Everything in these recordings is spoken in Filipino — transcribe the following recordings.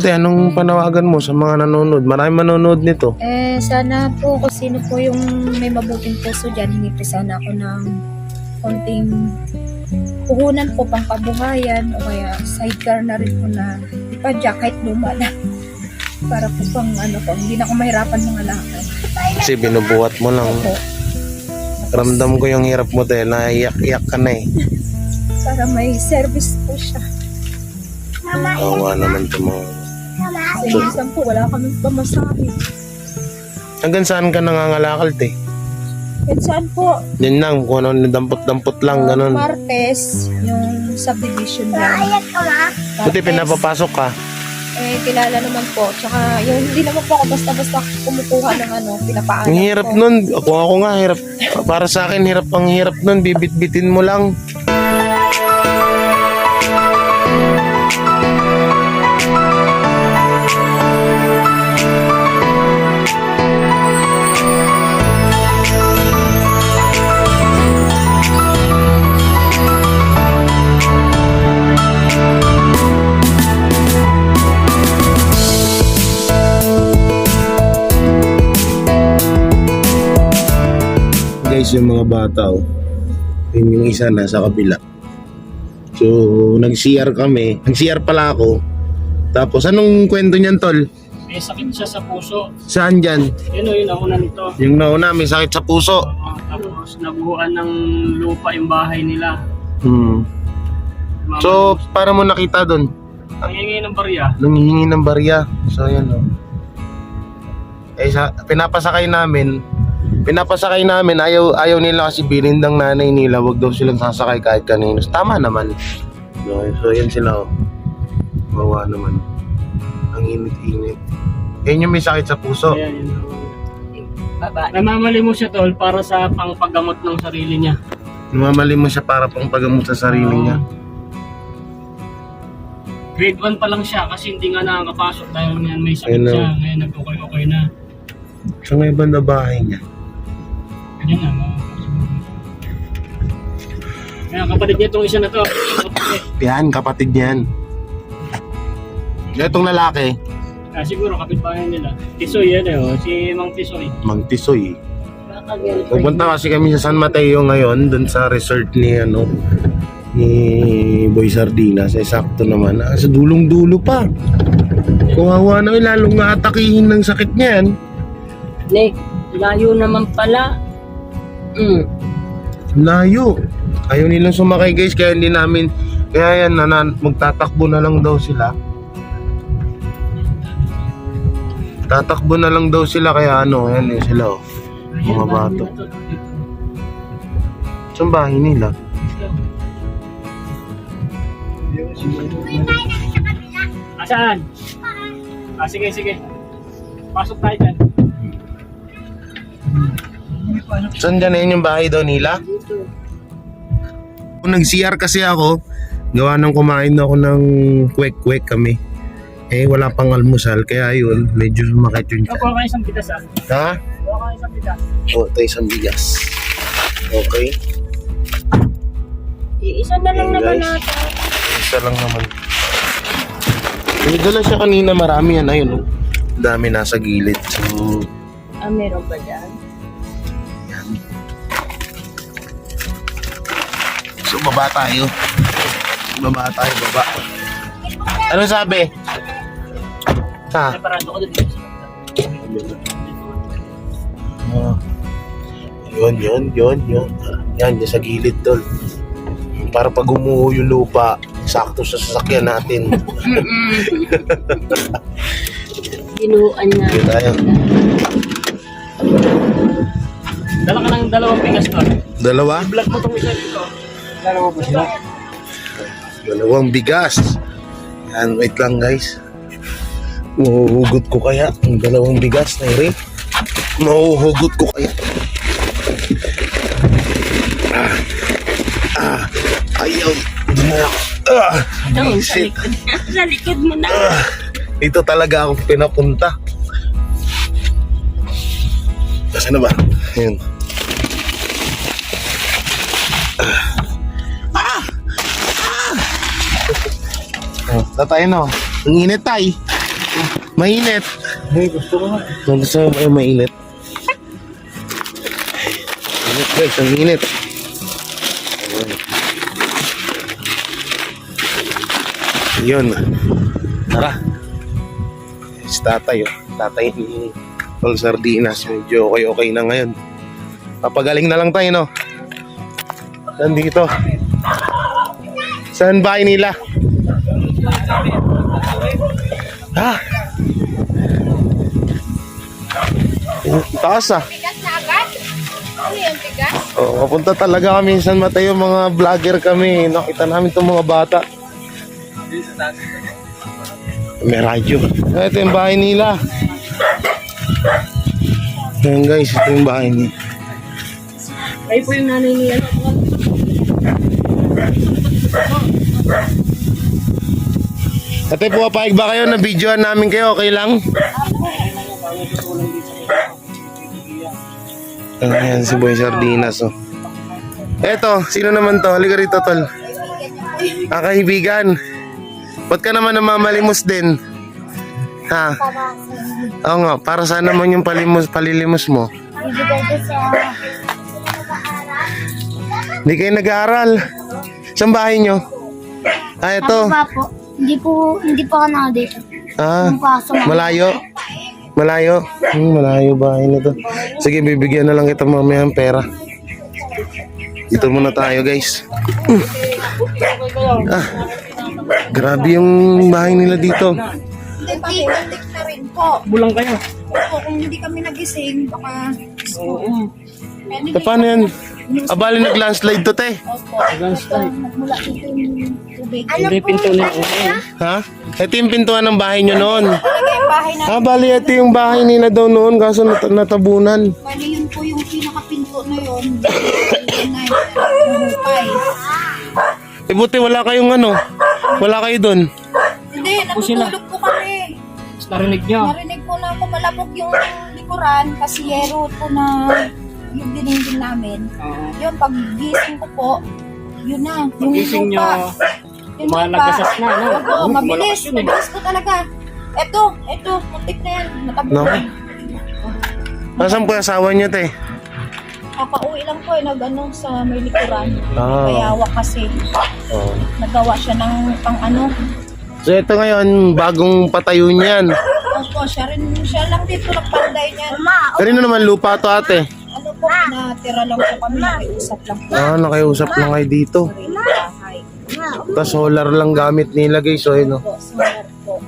Anong panawagan mo sa mga nanonood? Maraming manonood nito. Sana po kung sino po yung may mabuting puso dyan, hingi po sana ako ng konting puhunan po pang kabuhayan o kaya sidecar na rin po na ipadya kahit luma na. Para po pang hindi na ako mahirapan mga lakad. Kasi binubuhat mo lang. Opo. Ramdam ko yung hirap mo tayo. Naiyak-iyak ka na eh. Para may service po siya. Kawawa naman ito mga. Kasi minsan po wala kaming pamasahe. Hanggang saan ka nangangalakal te? Kahit saan po, Yan lang, kung ano, dampot-dampot lang, ganun. Martes, yung subdivision lang. Buti pinapapasok ka. Kilala naman po. Tsaka yung hindi naman po ako basta-basta kumukuha ng pinapaalam Ang hirap ko. nun. Ako nga, hirap. Para sa akin, ang hirap nun. Bibit-bitin mo lang. Guys, yung mga bata, yun yung isa nasa kabila. So, nag-CR kami. Nag-CR pala ako. Tapos, anong kwento niyan, tol? May sakit siya sa puso. Saan dyan? Yun o, yun ako na nito. Yung nauna, may sakit sa puso. Tapos nabuhuan ng lupa yung bahay nila. So, para mo nakita doon? Ang hingi ng barya. Nanghihingi ng barya. So, ayan o. Pinapasakay namin, ayaw nila kasi binindang nanay nila, wag daw silang sasakay kahit kanino. Tama naman. So, yan sila o. Bawa naman. Ang init-init. Yan yung may sakit sa puso. Ayan, yun. Namamali mo siya tol para sa pangpagamot ng sarili niya. Namamali mo siya para pang pagamot sa sarili niya. Grade 1 pa lang siya kasi hindi nga nakakapasok dahil ngayon may sakit Ayun na. siya. Ngayon nag-okay na. Sa ngayon banda bahay niya. Ganyan na. Kaya kapatid niya itong isa na to. Yan, kapatid niyan. Itong lalaki, Siguro kapitbahay nila. Tisoy yan si Mang Tisoy. Mang Tisoy. Pupunta kasi kami sa San Mateo ngayon, dun sa resort ni Boy Sardinas. Sakto naman. Sa dulong-dulo pa. Kawawa na, lalong nga-atakihin ng sakit niyan. Nick, layo naman pala. Layo. Ayaw nilang sumakay guys, kaya hindi namin, kaya yan, magtatakbo na lang daw sila. Tatakbo na lang daw sila, kaya yan sila mga bato. Saan bahay nila? Saan? Sige. Pasok tayo dyan. Saan dyan yung bahay daw nila? Kung nag-CR kasi ako, gawa ng kumain ako ng kwek-kwek kami. Wala pang almusal, kaya yun, medyo sumakit yun. Kuha kayo isang bigas Ha? Kuha kayo isang bigas. Tayo isang bigas. Okay. Isa na lang Ayan, naman guys. natin. Isa lang naman. May dala siya kanina, marami yan. Ayun, dami nasa gilid. So, Meron ba dyan? so baba tayo. Baba. Ano sabi? Ha? Separado ko dito. Yun. Yan, sa gilid tol. Para pag umuho yung lupa, sakto sa sasakyan natin. Binuan na. Yun tayo. Dala ka ng dalawang bigas to. Dalawa? Vlog mo itong isa dito. Dalawa po sila. Dalawang bigas. Yan, wait lang guys. Mahuhugot ko kaya ang dalawang bigas na rin. Mahuhugot ko kaya. Ayaw. Shit. Sa likod mo na. Dito talaga ako pinapunta. Kasi na ba? Ayun. Tatay no. Ang init tay. Mainit. Hey, gusto ko nga. Gusto mo yung mainit? Mainit guys, ang init. Yun. Tara. Si tatay, oh. Tatay ni Tol Sardinas. Medyo okay na ngayon. Papagaling na lang tayo, no? Nandito. Saan bahay nila? Ha? Taas ah. Tigas na agad? Ano yung tigas? Oh, papunta talaga kami sa San Mateo, mga vlogger kami. Nakita namin itong mga bata. May radyo. Ito yung bahay nila. Ayan guys, ito yung bahay nila. Kayo po yung nanay niya. Ate, pumapayag ba kayo na videoan namin kayo? Okay lang? Ayan, si Boy Sardinas, oh. Eto, sino naman to? Halika rito, tol. Kaibigan. Ba't ka naman namamalimos din? Ha? Oo nga, para saan naman yung palilimos mo? Ibigay ko sa... Hindi kayo nag-aaral. Saan bahay nyo? Ah, ito. po. Hindi po ako na dito. Ah, Paso malayo. Malayo. Malayo bahay nito. Sige, bibigyan na lang kita mamaya ng pera. Dito muna tayo, guys. Ah, grabe yung bahay nila dito. Untik na rin po. Bulang kayo. Kung hindi kami nagising, baka... Oo. Paano yan? Abali nag-landslide to, te. Nagmula dito yung tubig. Hindi pinto na okay. Ha? Ito yung pintuan ng bahay nyo noon. Talaga yung bahay na... Bali, ito yung bahay nila daw noon, kaso natabunan. Bali yun po yung pinakapinto na yun. Yun na yung hupay. Buti wala kayong ano. Wala kayo doon. Hindi, natutulog po kami. Narinig niyo. Narinig po na kumalabog yung likuran kasi yero po na yung dinindin namin. Yun, pag gising ko po, yun na. Yung Gising niyo, lupa. Yung lumalagasas na, no? Opo, Oo, mabilis. malakas yun eh. Mabilis po talaga. Eto, muntik na yan. No? Natabunan. Nasaan po yung asawa niyo, te? Kakauwi lang po nag-ano sa may likuran. Ah. Kaya kasi Oh. nagawa siya ng pang-ano. So ito ngayon, bagong patayo niyan. Opo, siya lang dito nagpanday niyan. Kanino naman lupa to, ate? Ano po, natira lang po kami, nakiusap lang po. Ah, nakiusap lang kayo dito. Sarili bahay. Tapos solar lang gamit nila, guys. So, yun, oh. Po, solar po.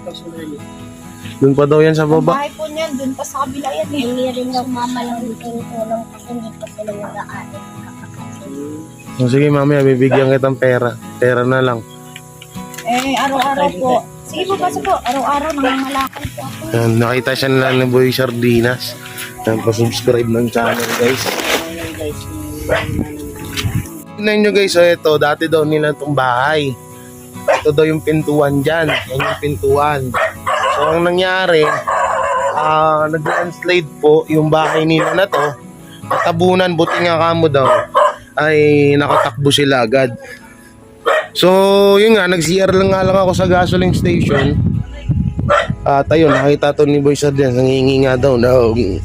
Dun pa daw yan sa Ang baba. bahay po niyan, dun pa sa kabila yan eh. Hindi rin ng mama lang tulong kasi hindi pa sila nag-aaral. So, sige, mamaya, bibigyan kitang pera. Pera na lang. Eh, araw-araw po. Sige po, basta po. Araw-araw nangangalakal po ako. Yan, nakita siya nila ni Boy Sardinas. Yan, pa-subscribe ng channel, guys. Tignan nyo, guys. So, ito, dati daw nila itong bahay. Ito daw yung pintuan dyan. Yan yung pintuan. So, ang nangyari, nag-landslide po yung bahay nila na to. Natabunan, buti nga kamo daw, ay nakatakbo sila agad. So, yun nga, nag-CR lang ako sa gasoline station. At ayun, nakita to ni Boy Sardinas, nangingi nga daw na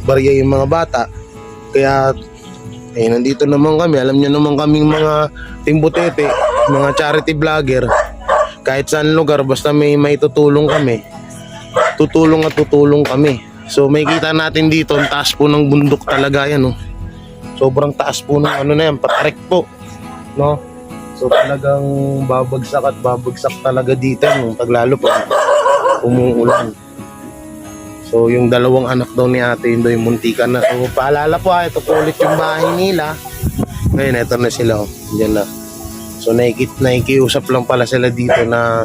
barya yung mga bata. Kaya, nandito naman kami. Alam niyo naman kaming mga timbutete, mga charity vlogger. Kahit saan lugar, basta may tutulong kami. Tutulong kami. So, may kita natin dito, ang taas po ng bundok talaga yan, oh. Sobrang taas po ng ano na yan, patarik po. No? So, talagang babagsak talaga dito, no? Paglalo pa umuulan. So, yung dalawang anak daw ni ate, yun daw yung muntikan na. So, paalala po, ito po ulit yung bahay nila. Ngayon, eto na sila, oh. Diyan na. So, nakikiusap lang pala sila dito na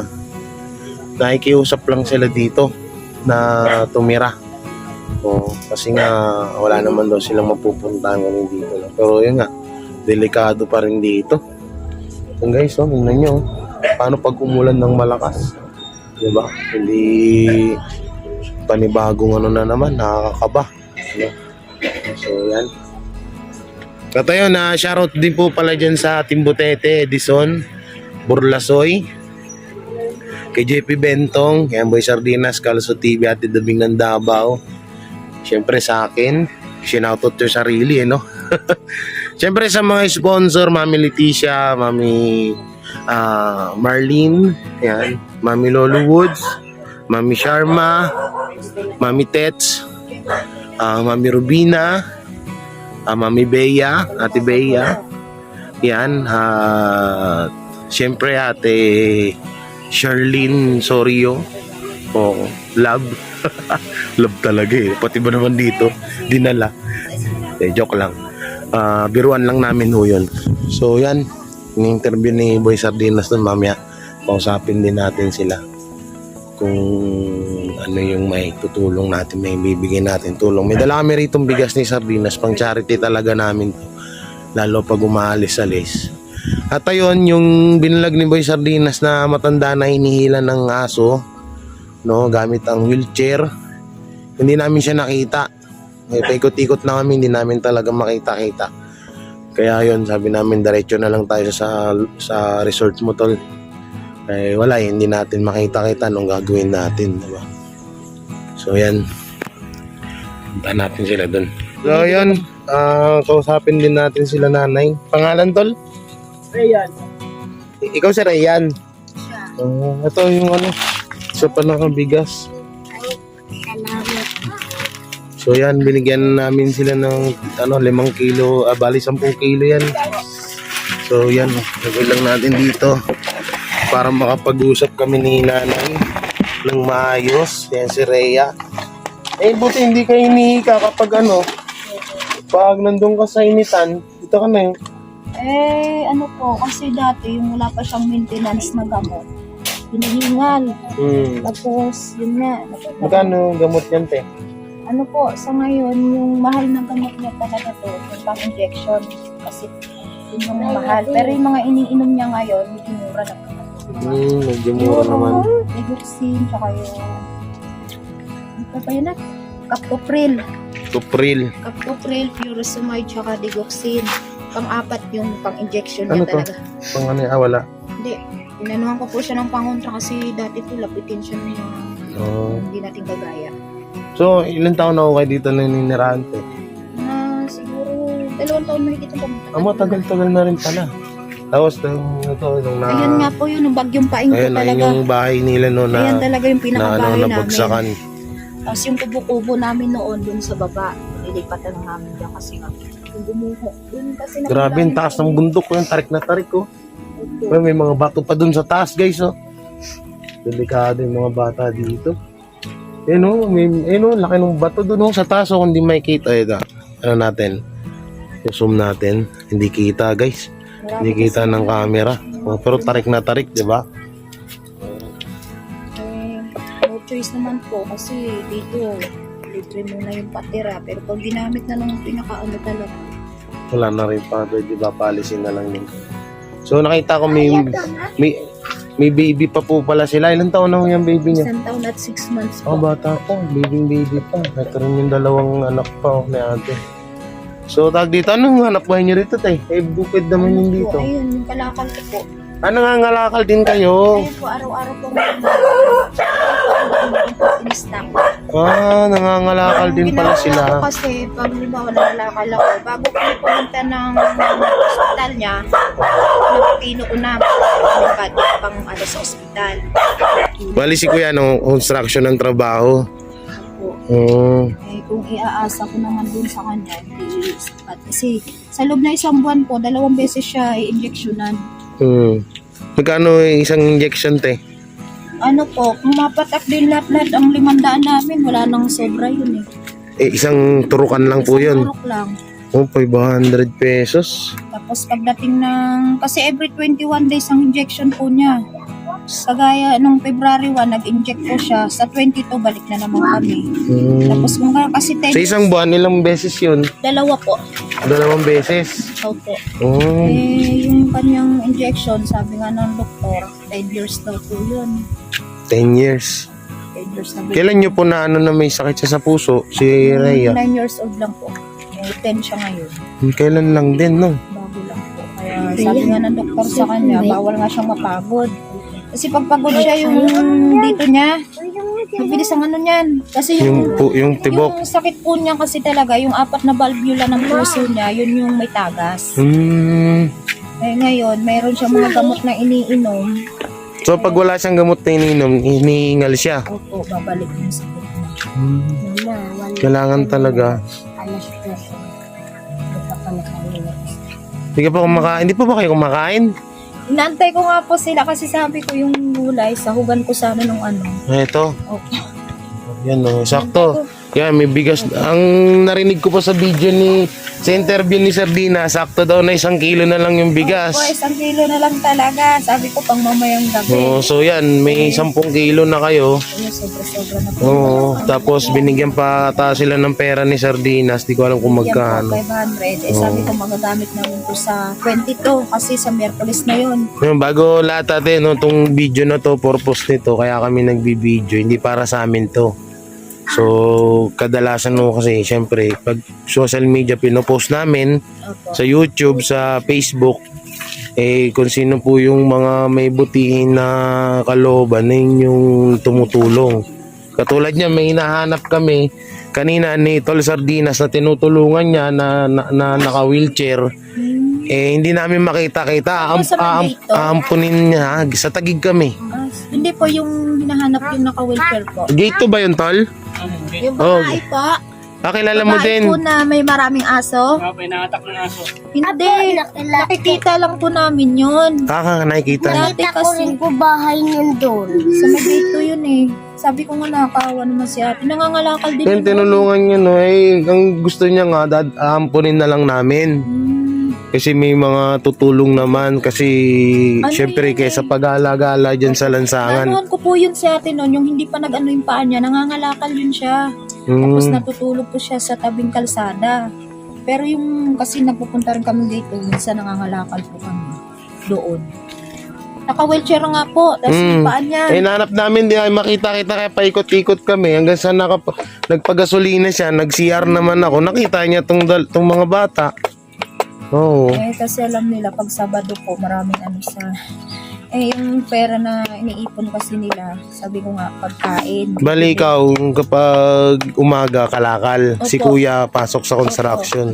tumira. So, kasi nga, wala naman daw silang mapupuntahan kami dito. No? Pero yun nga, delikado pa rin dito. So, guys, oh, tingnan nyo. Paano pag umulan ng malakas? Diba? Hindi panibagong ano na naman, nakakakaba. Ano? So, yan. At ayun, shoutout din po pala dyan sa Timbutete, Edison, Burlasoy. kay JP Bentong, kay Boy Sardinas, Kalso TV, Ate Dabing ng Davao. Siyempre sa akin, sinautot yung sarili, no? Siyempre sa mga sponsor, Mami Leticia, Mami Marlene, yan, Mami Lolo Woods, Mami Sharma, Mami Tets, Mami Rubina, Mami Bea, Ate Bea, yan, siyempre Ate Charlene Sorio, love, love talaga eh, pati ba naman dito, dinala, joke lang, biruan lang namin ho yun. So yan, in-interview ni Boy Sardinas nun, mamaya kausapin din natin sila kung ano yung may tutulong natin, may bibigyan natin tulong. May dala kami rito bigas ni Sardinas, pang charity talaga namin to, lalo pag umaalis-alis. At ayun, yung binalag ni Boy Sardinas na matanda na hinihila ng aso, no, gamit ang wheelchair, hindi namin siya nakita. Paikot-ikot na kami, hindi namin talaga makita-kita. Kaya yun, sabi namin diretso na lang tayo sa resort mo, tol. Eh wala, hindi natin makita-kita nung gagawin natin, diba? So yan, punta natin sila dun. So yan, kausapin din natin sila nanay. Pangalan, tol? Ayan. Ikaw si Rayan. Ito yung ano, isa pa nakabigas. Salamat. So yan, binigyan namin sila ng 5 kilo, bali 10 kilo yan. So yan, lagay lang natin dito para makapag-usap kami ni nanay ng maayos. Yan si Rhea. Eh buti hindi kayo hinihika kapag pag nandun ka sa initan, dito ka na yun. Ano po, kasi dati yung wala pa siyang maintenance na gamot, hinihingal. Tapos, yun nga. Magkano gamot yan, te? Ano po, sa ngayon, yung mahal na gamot niya talaga to, yung pang-injection. Kasi yun yung mahal. Pero yung mga iniinom niya ngayon, medyo mura na po. Medyo mura naman. Digoxin, tsaka yung... Ano pa yun na? Captopril. Captopril, furosemide, tsaka digoxin. Pang-apat yung pang-injection niya talaga. Pang ano, wala? Hindi. Inanuhan ko po siya ng pangontra kasi dati po lapitin siya ng hindi natin kagaya. So, ilang taon na ako kayo dito naninirahan, te? Siguro 2 taon mahigit ang pumunta. Matagal-tagal na rin pala. Tapos, nung Ayan nga po yun, yung bagyong paing ko ayun, talaga. ayun yung bahay nila no, na Ayan talaga yung pinakabahay namin. nabagsakan. Tapos yung kubo-kubo namin noon dun sa baba, nilipatan namin dyan kasi nga yung gumuho. Dun kasi Grabe, ang taas ng bundok ko, yung tarik na tarik ko. May mga bato pa dun sa taas, guys, oh. Delikado yung mga bata dito. Laki ng bato dun, sa taas, oh, kung di makikita, ano natin, zoom natin, hindi kita, guys. Hindi kita ng camera. Oh, pero tarik na tarik, di ba? No choice naman po kasi dito libre muna yung patira, pero pag ginamit na nung pinakaano talaga, Wala na rin pa, di ba, palisin na lang yun. So nakita ko may baby pa po pala sila. Ilang taon na yung baby niya? 1 taon at 6 months Oh, po. bata po. Baby pa. Ito rin yung 2 anak pa ni ate. So, dito, anong hanap buhay niyo rito, tay? Bukid naman yung dito. Ayun, yung kalakal ko po. Ano nga ngalakal din kayo? Ayun po, araw-araw po in-stock. Nangangalakal din pala Ginagawa ko sila. kasi pag halimbawa nalalakal ako, bago ko pumunta ng hospital niya, napipino ko na pang sa ospital. Bali si kuya, construction ng trabaho. Kung iaasa ko naman dun sa kanya, hindi sapat. Kasi sa loob na 1 buwan po, 2 beses siya i-injectionan. Magkano isang injection, te? Ano po, kung mapatak din lahat-lahat ang 500 namin, wala nang sobra yun Isang turukan lang po yun. Turok lang. 500 pesos. Tapos pagdating ng, kasi every 21 days ang injection po niya. Kagaya nung February 1, nag-inject po siya. Sa 22, balik na naman kami. Tapos kung kasi 10 Sa isang buwan, ilang beses yun? 2 po. 2 beses. Opo. Oh. Yung kanyang injection, sabi nga ng doktor, 10 years daw po yun. 10 years. 10 years na Kailan nyo po na na may sakit siya sa puso? Si Rhea? 9 years old lang po. 10 siya ngayon. Kailan lang din, no? Bago lang po. Kaya sabi nga ng doktor sa kanya, bawal nga siyang mapagod. Kasi pag pagod siya, yung dito niya, mabilis ang ano niyan. Kasi Yung tibok. yung sakit po niya kasi talaga, yung 4 na valvula ng puso niya, yun yung may tagas. Eh ngayon, mayroon siya mga gamot na iniinom. So pag wala siyang gamot na ininom, hinihingal siya. Opo, babalik yung sakit niya. Kailangan talaga. Alas 2. Ito pa nakain. Hindi pa ba kayo kumakain? Inaantay ko nga po sila kasi sabi ko yung gulay, sahugan ko sana nung ano. Ito. Opo. Yan o, sakto. Yan, may bigas. Ang narinig ko pa sa video sa interview ni Sardina, sakto daw na 1 kilo na lang yung bigas. Opo, 1 kilo na lang talaga. Sabi ko pang mamayang gabi. So yan, may 10 kilo na kayo. Ayun, sobra-sobra na po. Oo, tapos binigyan pa ata sila ng pera ni Sardinas, di ko alam kung Bigyan po, magkano. 500. Eh sabi ko magagamit namin po sa 22 kasi sa Miyerkules na yun. Yung bago lahat natin, no, tong video na to, purpose nito, kaya kami nagbibideo, hindi para sa amin to. So, kadalasan no kasi, syempre, pag social media pinopost namin, Opo. sa YouTube, sa Facebook, kung sino po yung mga may butihin na kalooban na yung tumutulong. Katulad niya, may hinahanap kami kanina ni Tol Sardinas na tinutulungan niya na naka-wheelchair. Hindi namin makita-kita. Aampunin niya. Sa Taguig kami. Hindi po yung hinahanap yung naka-wheelchair po. Gate to ba yun, Tol? Yung babae po. Kilala mo Babae din. po na may maraming aso. Nga pa, inaatak ng aso. Hindi. Nakikita lang po namin yun. Nakikita. Dati Kita ko rin kasi po bahay niyan doon. sa Magdito yun eh. Sabi ko nga nakakaawa naman si ate. Nangangalakal din Yan, yun. tinulungan niya, no. Ang gusto niya nga, aampunin na lang namin. Kasi may mga tutulong naman. Kasi, syempre, yun kaysa pag-alagala dyan sa lansangan. Nanuhan ko po yun si ate noon. Yung hindi pa nag-ano yung paa niya. Nangangalakal yun siya. Tapos natutulog po siya sa tabing kalsada. Pero yung kasi napupunta rin kami dito, minsan nangangalakal po kami doon. Naka-wheelchair nga po, tapos yung paa niya. Nanap namin, di ay makita-kita kaya paikot-ikot kami. Hanggang sa nagpagasolina siya, nag-CR naman ako. Nakita niya tong mga bata. Oo. Kasi alam nila, pag Sabado po, maraming ano sa... yung pera na iniipon kasi nila, sabi ko nga, pagkain. Bali ikaw, kapag umaga, kalakal. Si Opo. kuya, pasok sa construction.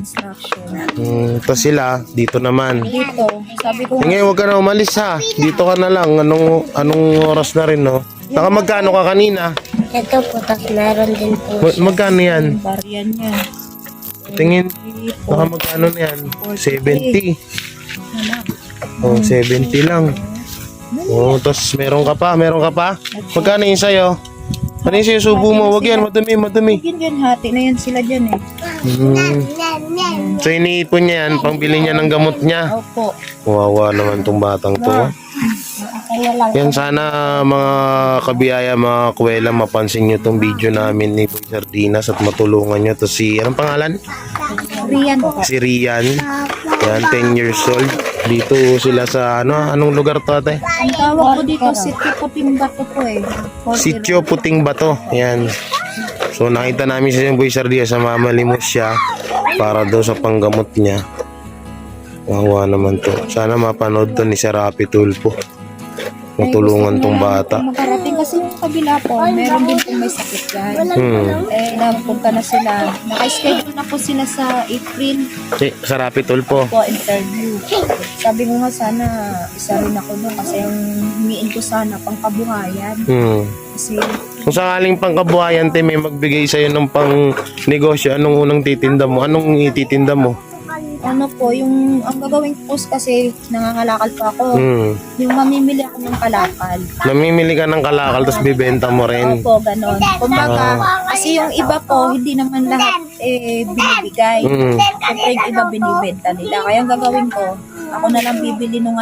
Tapos sila, dito naman. Dito, sabi ko nga, Ngayon, huwag ka na umalis ha. Dito ka na lang. Anong oras na rin, no? Saka magkano ka kanina? Ito po, tapos meron din po. Magkano yan? bariyan niya. Tingin, baka magkano na yan? 70. Oh, 70 lang. Oh, tapos meron ka pa? Magkano yun sa'yo? Ano yung sa'yo, subo mo? Huwag yan, madumi. Yun, hati na yan sila dyan eh. So, iniipon niya yan, pangbili niya ng gamot niya. Opo. Wawa naman tong batang to. Kaya lang. Yan, sana mga kabiyaya, mga kuwela, mapansin nyo tong video namin ni Boy Sardinas at matulungan nyo to anong pangalan? Riyan po. Si Rian. Yan, 10 years old. Dito sila sa, anong lugar to ate? Ang tawag ko dito, Sitio Puting Bato po eh. Sitio Puting Bato. Yan. So nakita namin si Boy Sardinas sa mamalimos siya para daw sa panggamot niya. Wawa naman to. Sana mapanood to ni Sir Rapi Tulfo. Matulungan tong bata. Makarating kasi yung kabila po, meron din po may sakit yan. Napunta na sila. Naka-schedule na po sila sa April Sa Rapi Tulfo. po interview. Sabi ko nga sana isa rin ako doon kasi yung humiin ko sana pang kabuhayan. Kasi Kung sakaling pangkabuhayan, te, may magbigay sa'yo ng pang negosyo, anong unang titinda mo? Anong ititinda mo? ano po, yung ang gagawin ko po kasi nangangalakal po ako. Yung mamimili ako ng kalakal. Namimili ka ng kalakal, tapos bibenta mo rin. Opo, ganon. Kumbaga, kasi yung iba po, hindi naman lahat binibigay. Siyempre yung iba binibenta nila. Kaya ang gagawin ko, ako na lang bibili nung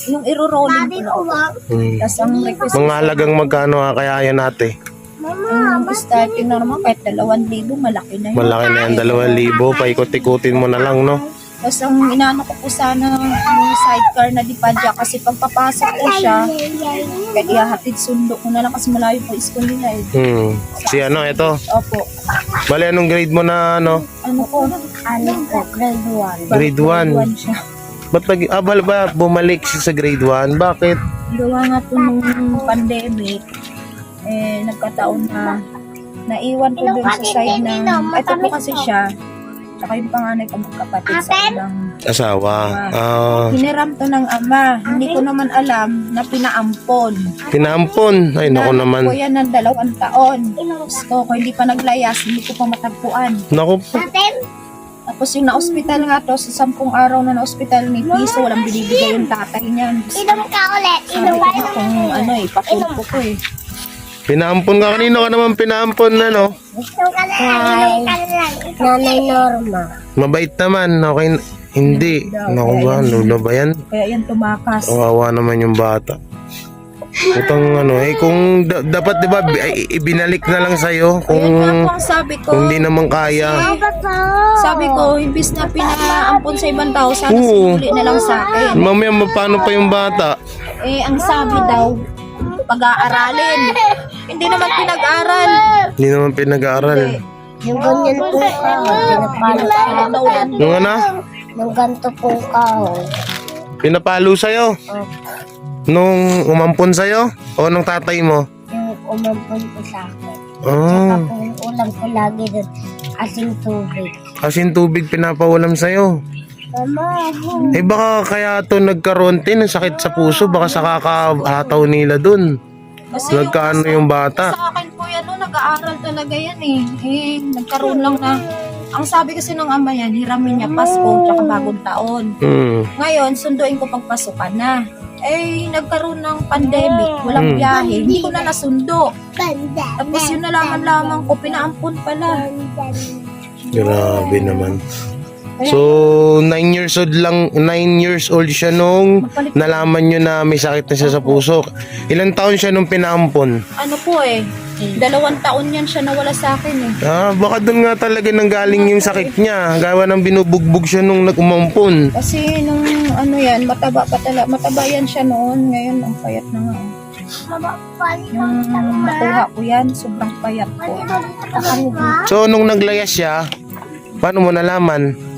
yung iro-rolling ko lang. Tapos ang request Mga halagang magkano kaya yan ate? ang starting na naman kahit 2,000, malaki na yun. Malaki na yan, 2,000. Paikot-ikutin mo na lang, no? Tapos ang inaano ko po sana yung sidecar na dipadya kasi pagpapasok ko siya, kaya ihahatid sundo ko na lang kasi malayo po school nila eh. Si ito? Opo. Bali, anong grade mo na, Ano po? Grade 1. Grade 1. siya. Ba't ba bumalik siya sa grade 1? Bakit? gawa nga po nung pandemic, nagkataon na naiwan ko dun sa side ng, ito po kasi siya, tsaka yung panganay ko magkapatid sa unang Asawa. hiniram to ng ama. Hindi ko naman alam na pinaampon. Pinaampon. Ay, naku naman. Po yan ng 2 taon. So, kung hindi pa naglayas, hindi ko pa matagpuan. Naku po. Tapos yung na-hospital nga to, sa 10 araw na na-hospital ni piso, walang binibigay yung tatay niyan. Inom ka ulit. Sabi ko nga kung ano ipatulpo ko eh. Pinaampon ka. Kanino ka naman pinaampon na, no? Inom ka lang. Nanay Norma. Mabait naman. Okay. Hindi. Naku ba? Lolo ba yan? Kaya yan tumakas. Kawawa naman yung bata. Utang ano, kung dapat 'di ba ibinalik na lang sa'yo Ayun nga kung po ang sabi ko. hindi naman kaya. Sabi ko, imbis na pinaampon sa ibang tao, sana Oo. sinuli na lang sa akin. Mamaya paano pa yung bata? Ang sabi daw, pag-aaralin. Hindi naman pinag-aral. Hindi naman pinag-aaral. Yung ganyan pong kahoy. Pinaulan. Yung ano? Yung ganito pong kahoy. Pinapalo sa'yo? Nung umampon sa'yo? O nung tatay mo? Yung umampun po sa akin. Ah, Saka po yung ulam ko lagi doon. Asing tubig. asin tubig pinapawalam sa'yo. Mama, Baka kaya to nagkaroon din ng sakit sa puso. Baka sa kakahataw nila dun. Kasi Nagkaano yung bata? sa akin po yan, nag-aaral talaga yan eh. Nagkaroon lang na, ang sabi kasi ng ama yan, hiramin niya Pasko tsaka bagong taon. Ngayon, sunduin ko pagpasukan na. Nagkaroon ng pandemic, walang biyahe, hindi ko na nasundo. Tapos yun na lamang ko, pinaampun pala. Grabe naman. So, 9 years old siya nung nalaman nyo na may sakit na siya sa puso. Ilang taon siya nung pinaampon? Ano po 2 taon yan siya nawala sa akin eh. Baka doon nga talaga nanggaling yung sakit niya. Gawa ng binubugbog siya nung nag-umampon. Kasi nung mataba yan siya noon, ngayon ang payat na nga. Nung nakuha ko yan, sobrang payat ko. So, nung naglayas siya, paano mo nalaman?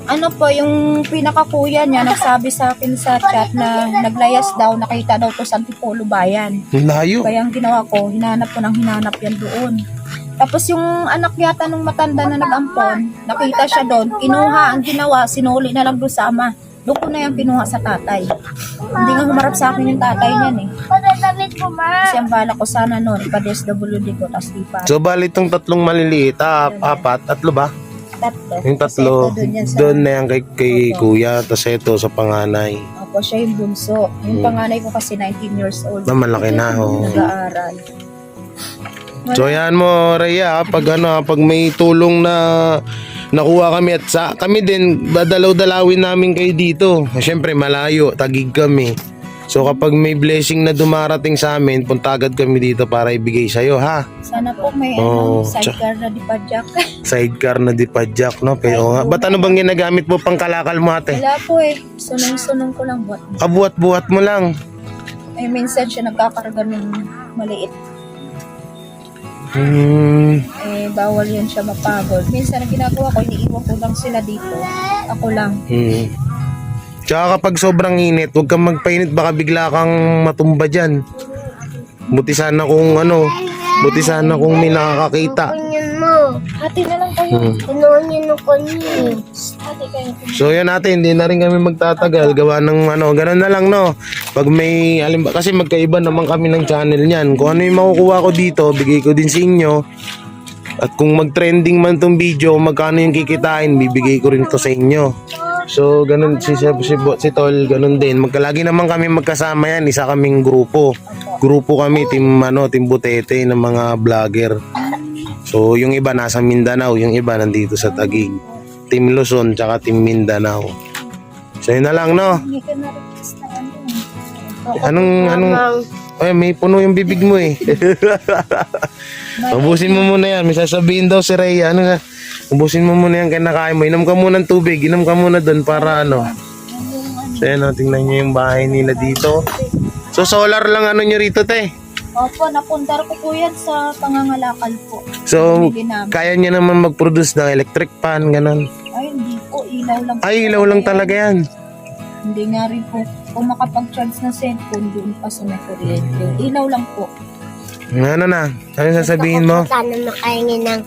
Ano po, yung pinakakuya niya, nagsabi sa akin sa chat na naglayas daw, nakita daw to sa Antipolo Bayan. Layo. Kaya ang ginawa ko, hinanap yan doon. Tapos yung anak yata nung matanda na nag-ampon, nakita siya doon, kinuha, ang ginawa, sinuli na lang doon sa ama. Doon ko na yung kinuha sa tatay. Hindi nga humarap sa akin yung tatay niyan eh. Kasi ang bala ko sana noon, ipa-DSWD ko, tas ipa. So, bali itong 3 maliliit, 4, 3 ba? Tatlo. Yung 3, Kasi ito doon yan sa- doon na yan kay kuya, tapos ito sa panganay. Opo, siya yung bunso. Yung panganay ko kasi 19 years old. Malaki na, Nag-aaral. So yan mo, Rhea, pag may tulong na nakuha kami at kami din, dadalaw-dalawin namin kayo dito. Siyempre malayo, Taguig kami. So kapag may blessing na dumarating sa amin, punta agad kami dito para ibigay sa'yo, ha? Sana po may sidecar na di padjak. Sidecar na di padjak, no? Pero nga, ba't ano bang ginagamit mo pang kalakal mo, ate? Wala po sunong-sunong ko lang buhat. Buhat-buhat mo lang. Minsan siya nagkakarga ng maliit. Bawal yan siya mapagod. Minsan ang ginagawa ko, iniiwan ko lang sila dito. Ako lang. Tsaka kapag sobrang init, huwag kang magpainit, baka bigla kang matumba dyan. Buti sana kung may nakakakita. kunyan mo. Ate na lang kayo. Kunyan yung kunyan. Ate kayo. So yan natin, hindi na rin kami magtatagal. Gawa ng ganun na lang, no? Pag may, kasi magkaiba naman kami ng channel niyan. Kung ano yung makukuha ko dito, bigay ko din sa inyo. At kung mag-trending man tong video, magkano yung kikitain, bibigay ko rin to sa inyo. So ganun si Tol, ganun din. Lagi naman kami magkasama yan, isa kaming grupo. Grupo kami, team Butete ng mga vlogger. So yung iba nasa Mindanao, yung iba nandito sa Taguig. Team Luzon, tsaka Team Mindanao. So yun na lang, no? Hindi ka na request na Anong ay, may puno yung bibig mo eh. Ubusin mo muna yan. May sasabihin daw si Rhea. Ubusin mo muna yan kinakain mo. Inom ka muna ng tubig. Inom ka muna doon para So yan, tingnan nyo yung bahay nila dito. So solar lang nyo rito, te. Opo, napundar ko po yan sa pangangalakal po. So, Binili namin. kaya nyo naman mag-produce ng electric fan, ganun. Ay, hindi po. Ilaw lang. Ay, ilaw lang talaga yan. Hindi nga rin po po makapag-charge ng cellphone doon pa sa may kuryente. Ilaw lang po. Ano na? Ano sasabihin mo? Sana makahingi ng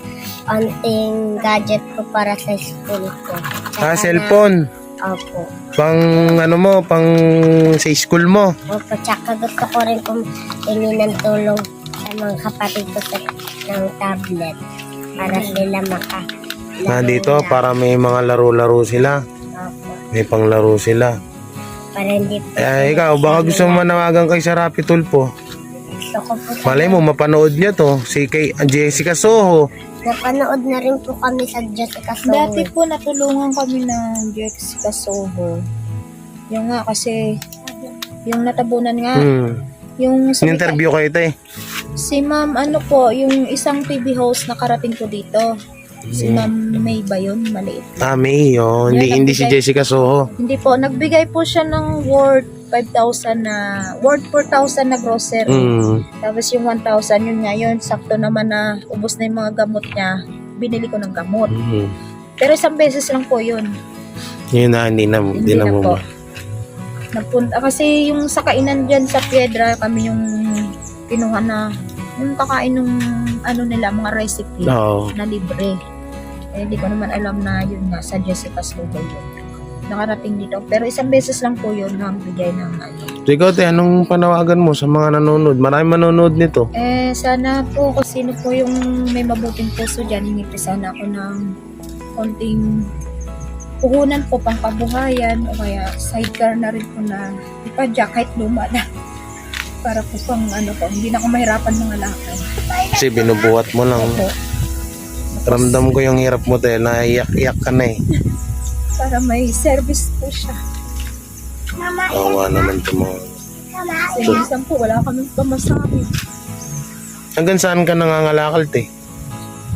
konting gadget ko para sa school ko. Tsaka Cellphone. Opo. Pang ano mo, pang sa school mo. Opo, tsaka gusto ko rin kung hingi ng tulong sa mga kapatid ko ng tablet para sila Dito para may mga laro-laro sila. Opo. May panglaro sila. Para hindi po. Ikaw, baka gusto mo manawagan kay sa Rappi Tulfo. Gusto ko po. Malay mo, mapanood niya to. Si kay Jessica Soho. Napanood na rin po kami sa Jessica Soho. Dati po natulungan kami ng Jessica Soho. Yung nga kasi, yung natabunan nga, yung sa In-interview kayo ito eh. si ma'am, ano po, yung isang TV host na karating ko dito. Si Ma'am May ba yun? Maliit. May yun. Hindi si Jessica Soho. Hindi po, nagbigay po siya ng worth 5,000 na, worth 4,000 na grocery. Tapos yung 1,000, yun nga yun, sakto naman na ubos na yung mga gamot niya, binili ko ng gamot. Pero isang beses lang po yun. Yun na, hindi na mo. Napunta, kasi yung sa kainan dyan sa Piedra, kami yung kinuha na, yung kakain ng ano nila, mga recipe na libre. Eh, hindi ko naman alam na yun nga, sa Jessica Soho yun. Nakarating dito. Pero isang beses lang po yun na bigay ng ano. Ikaw, anong panawagan mo sa mga nanonood? Maraming manonood nito. Sana po kung sino po yung may mabuting puso dyan, hingi po sana ako ng konting puhunan po pang kabuhayan o kaya sidecar na rin po na ipadya kahit luma na. Para po pang ano po, hindi na ako mahirapan mga lakad. Kasi binubuhat mo lang. Opo. Ramdam ko yung hirap mo tayo, naiyak-iyak ka na eh. Para may service po siya. Awa naman ito mga. Minsan po, wala kaming pamasahe. Hanggang saan ka nangangalakal, te?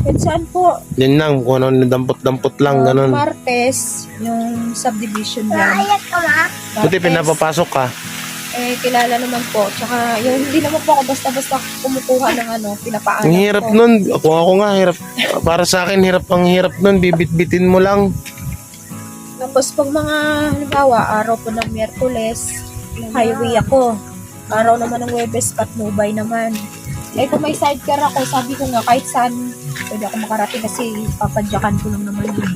At saan po? Yan lang, kung ano, dampot-dampot lang, ganun. Martes, yung subdivision lang. Buti pinapapasok ka. Kilala naman po. Tsaka, yung hindi naman po ako basta-basta kumukuha ng ano, pinapaalam Ang hirap ko. nun. Ako nga, hirap. Para sa akin, hirap nun. Bibit-bitin mo lang. Tapos pag mga, halimbawa, araw po ng Miyerkules, highway ako. Araw naman ng Huwebes, Patnubay naman. Kung may sidecar ako, sabi ko nga, kahit saan, pwede ako makarating kasi papadyakan ko lang naman yun.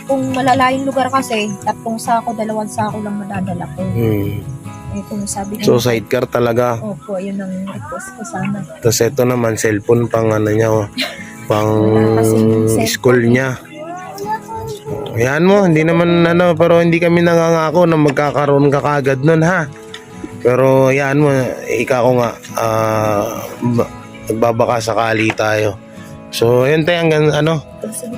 Kung malalayong lugar kasi, 3 sako, 2 sako lang madadala ko. Kung sabi ko, So, sidecar talaga. opo, yun ang request ko sana. Tapos ito naman, cellphone pang ano niya, pang Wala kasing cellphone. school niya. Ayan mo, hindi naman ano, pero hindi kami nangangako na magkakaroon ka kagad nun ha. Pero ayan mo, ikaw nga, nagbabaka sakali tayo. So, yun tayo hanggang ano,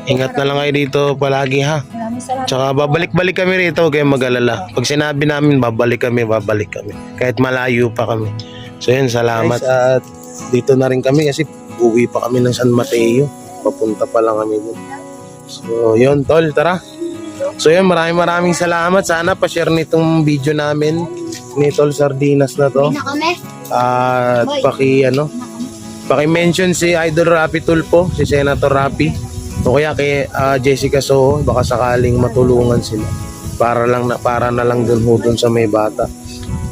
ingat na lang kayo dito palagi ha. Maraming salamat. Tsaka babalik-balik kami rito, huwag kayong mag-alala. Pag sinabi namin, babalik kami. Kahit malayo pa kami. So yun, salamat. At dito na rin kami kasi uwi pa kami ng San Mateo. Papunta pa lang kami dun. So yun, tol, tara. So yun, maraming salamat. Sana pa-share nitong video namin ni Tol Sardinas na to. At paki-mention si Idol Rappi Tulfo, si Senator Rappi. O kaya kay Jessica Soho, baka sakaling matulungan sila para na lang dun sa may bata.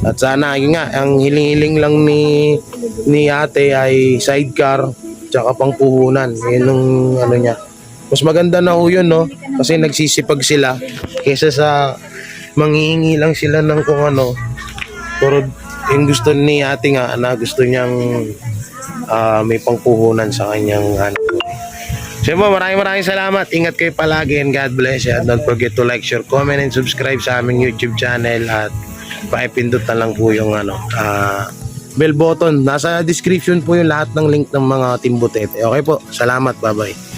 At sana yun nga, ang hiling-hiling lang ni ate ay sidecar tsaka pangpuhunan. Yun yung ano niya. Mas maganda na ho yun, no? Kasi nagsisipag sila kaysa sa manghihingi lang sila ng kung ano. Pero yung gusto ni ate nga na gusto niyang may pangpuhunan sa kanyang anak. So maraming salamat. Ingat kayo palagi and God bless you. And don't forget to like, share, comment, and subscribe sa aming YouTube channel. At pakipindot na lang po yung bell button. Nasa description po yung lahat ng link ng mga Team Butete. Okay po. Salamat. Bye-bye.